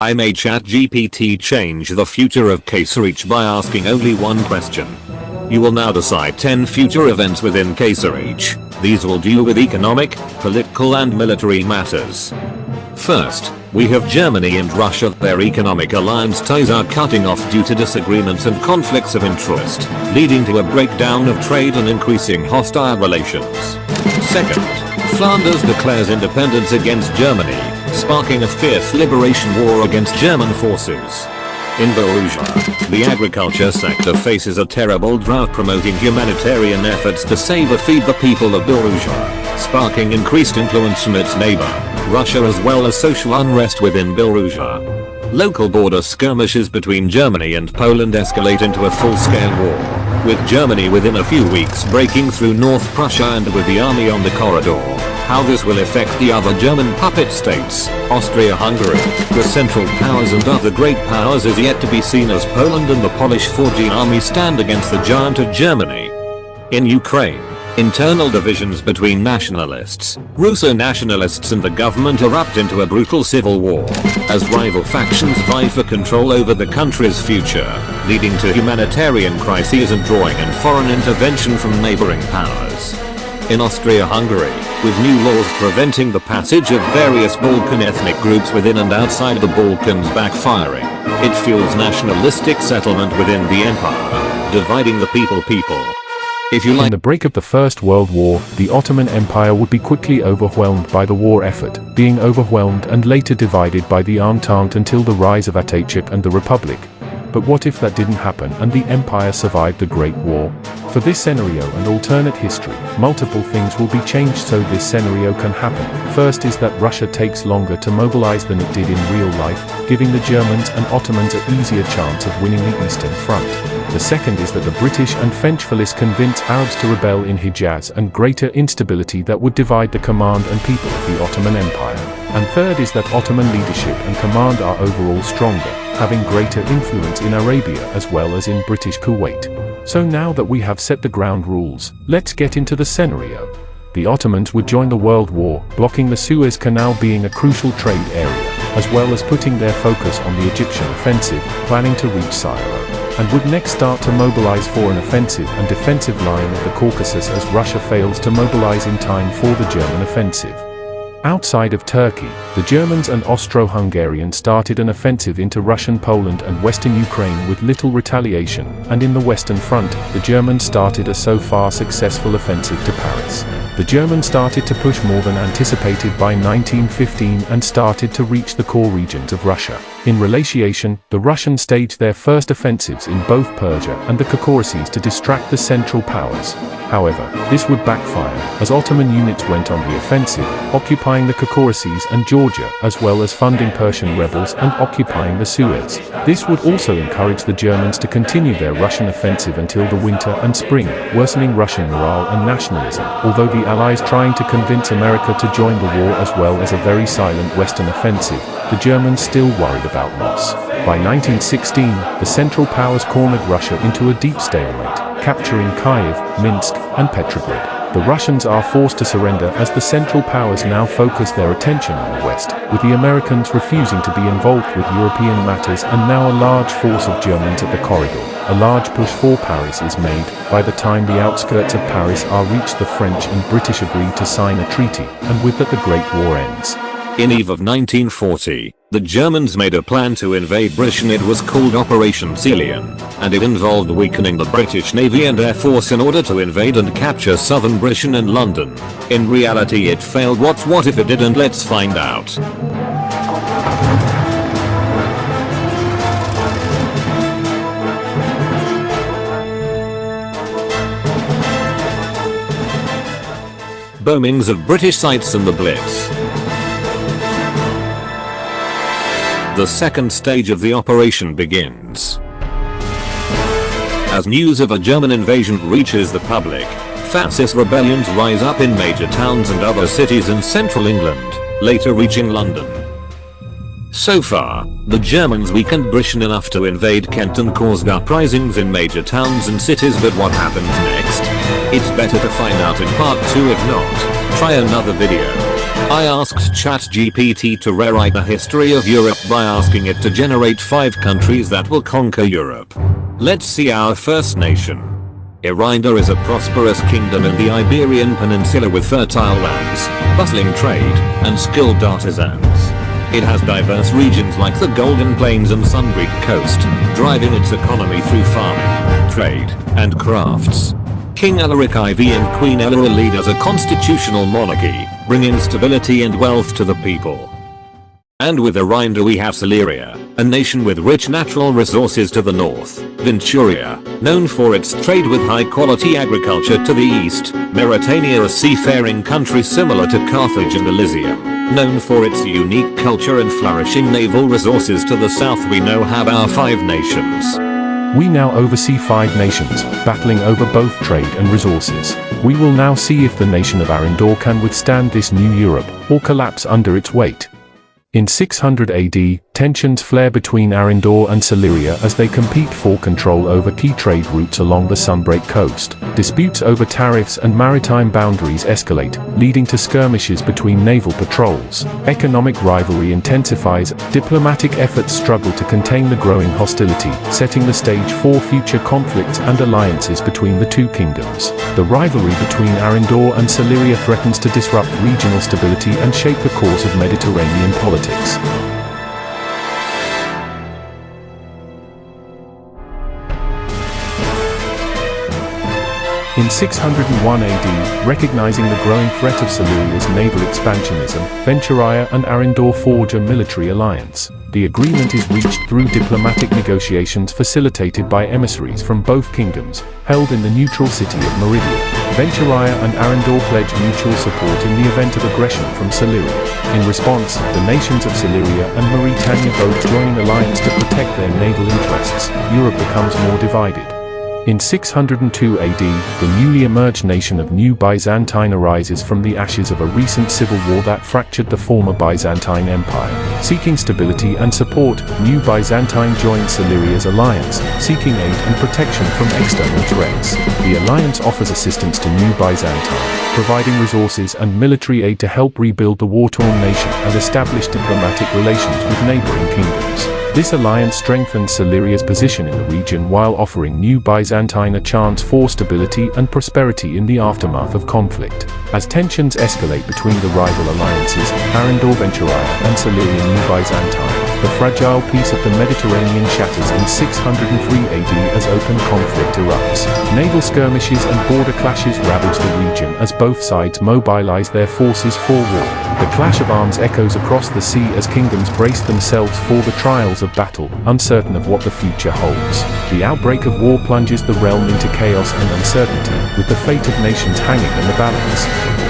I made ChatGPT change the future of Kaissereich by asking only one question. You will now decide 10 future events within Kaiserreich. These will deal with economic, political and military matters. First, we have Germany and Russia. Their economic alliance ties are cutting off due to disagreements and conflicts of interest, leading to a breakdown of trade and increasing hostile relations. Second, Flanders declares independence against Germany, sparking a fierce liberation war against German forces. In Belarus, the agriculture sector faces a terrible drought, promoting humanitarian efforts to save or feed the people of Belarus, sparking increased influence from its neighbor, Russia, as well as social unrest within Belarus. Local border skirmishes between Germany and Poland escalate into a full-scale war, with Germany within a few weeks breaking through North Prussia and with the army on the corridor. How this will affect the other German puppet states, Austria-Hungary, the Central Powers and other great powers is yet to be seen, as Poland and the Polish 4G army stand against the giant of Germany. In Ukraine, internal divisions between nationalists, Russo nationalists and the government erupt into a brutal civil war, as rival factions vie for control over the country's future, leading to humanitarian crises and drawing in foreign intervention from neighboring powers. In Austria-Hungary, with new laws preventing the passage of various Balkan ethnic groups within and outside the Balkans backfiring, it fuels nationalistic settlement within the empire, dividing the people. If you like, in the break of the First World War, the Ottoman Empire would be quickly overwhelmed by the war effort, being overwhelmed and later divided by the Entente until the rise of Atatürk and the Republic. But what if that didn't happen and the empire survived the Great War? For this scenario and alternate history, multiple things will be changed so this scenario can happen. First is that Russia takes longer to mobilize than it did in real life, giving the Germans and Ottomans an easier chance of winning the Eastern Front. The second is that the British and French forces convince Arabs to rebel in Hijaz, and greater instability that would divide the command and people of the Ottoman Empire. And third is that Ottoman leadership and command are overall stronger, having greater influence in Arabia as well as in British Kuwait. So now that we have set the ground rules, let's get into the scenario. The Ottomans would join the World War, blocking the Suez Canal being a crucial trade area, as well as putting their focus on the Egyptian offensive, planning to reach Cairo, and would next start to mobilize for an offensive and defensive line of the Caucasus as Russia fails to mobilize in time for the German offensive. Outside of Turkey, the Germans and Austro-Hungarians started an offensive into Russian Poland and western Ukraine with little retaliation, and in the Western Front, the Germans started a so far successful offensive to Paris. The Germans started to push more than anticipated by 1915 and started to reach the core regions of Russia. In retaliation, the Russians staged their first offensives in both Persia and the Caucasus to distract the Central Powers. However, this would backfire, as Ottoman units went on the offensive, occupying the Caucasus and Georgia, as well as funding Persian rebels and occupying the Suez. This would also encourage the Germans to continue their Russian offensive until the winter and spring, worsening Russian morale and nationalism, although the Allies trying to convince America to join the war as well as a very silent Western offensive, the Germans still worried about loss. By 1916, the Central Powers cornered Russia into a deep stalemate, capturing Kiev, Minsk, and Petrograd. The Russians are forced to surrender as the Central Powers now focus their attention on the West, with the Americans refusing to be involved with European matters, and now a large force of Germans at the corridor. A large push for Paris is made. By the time the outskirts of Paris are reached, the French and British agree to sign a treaty, and with that the Great War ends. In Eve of 1940, the Germans made a plan to invade Britain. It was called Operation Sealion, and it involved weakening the British Navy and Air Force in order to invade and capture southern Britain and London. In reality it failed. What if it didn't? Let's find out. Bombings of British sites and the Blitz. The second stage of the operation begins. As news of a German invasion reaches the public, fascist rebellions rise up in major towns and other cities in central England, later reaching London. So far, the Germans weakened Britain enough to invade Kent and caused uprisings in major towns and cities, but what happens next? It's better to find out in part 2. If not, try another video. I asked ChatGPT to rewrite the history of Europe by asking it to generate 5 countries that will conquer Europe. Let's see our first nation. Irinda is a prosperous kingdom in the Iberian Peninsula with fertile lands, bustling trade, and skilled artisans. It has diverse regions like the Golden Plains and Sunbreak Coast, driving its economy through farming, trade, and crafts. King Alaric IV and Queen Eleanor lead as a constitutional monarchy, bringing stability and wealth to the people. And with Irinda we have Sileria, a nation with rich natural resources to the north, Venturia, known for its trade with high-quality agriculture to the east, Mauritania, a seafaring country similar to Carthage, and Elysium, known for its unique culture and flourishing naval resources to the south. We now have our 5 nations. We now oversee 5 nations, battling over both trade and resources. We will now see if the nation of Arindor can withstand this new Europe, or collapse under its weight. In 600 AD, tensions flare between Arindor and Sileria as they compete for control over key trade routes along the Sunbreak coast. Disputes over tariffs and maritime boundaries escalate, leading to skirmishes between naval patrols. Economic rivalry intensifies, diplomatic efforts struggle to contain the growing hostility, setting the stage for future conflicts and alliances between the 2 kingdoms. The rivalry between Arindor and Sileria threatens to disrupt regional stability and shape the course of Mediterranean politics. In 601 AD, recognizing the growing threat of Siluria's naval expansionism, Venturia and Arindor forge a military alliance. The agreement is reached through diplomatic negotiations facilitated by emissaries from both kingdoms, held in the neutral city of Meridia. Venturia and Arindor pledge mutual support in the event of aggression from Sileria. In response, the nations of Sileria and Mauritania both join an alliance to protect their naval interests. Europe becomes more divided. In 602 AD, the newly emerged nation of New Byzantine arises from the ashes of a recent civil war that fractured the former Byzantine Empire. Seeking stability and support, New Byzantine joined Siluria's alliance, seeking aid and protection from external threats. The alliance offers assistance to New Byzantine, providing resources and military aid to help rebuild the war-torn nation and establish diplomatic relations with neighboring kingdoms. This alliance strengthens Siluria's position in the region while offering New Byzantine a chance for stability and prosperity in the aftermath of conflict. As tensions escalate between the rival alliances, Arindor Venturia and Sileria New Byzantine, the fragile peace of the Mediterranean shatters in 603 AD as open conflict erupts. Naval skirmishes and border clashes ravage the region as both sides mobilize their forces for war. The clash of arms echoes across the sea as kingdoms brace themselves for the trials of battle, uncertain of what the future holds. The outbreak of war plunges the realm into chaos and uncertainty, with the fate of nations hanging in the balance.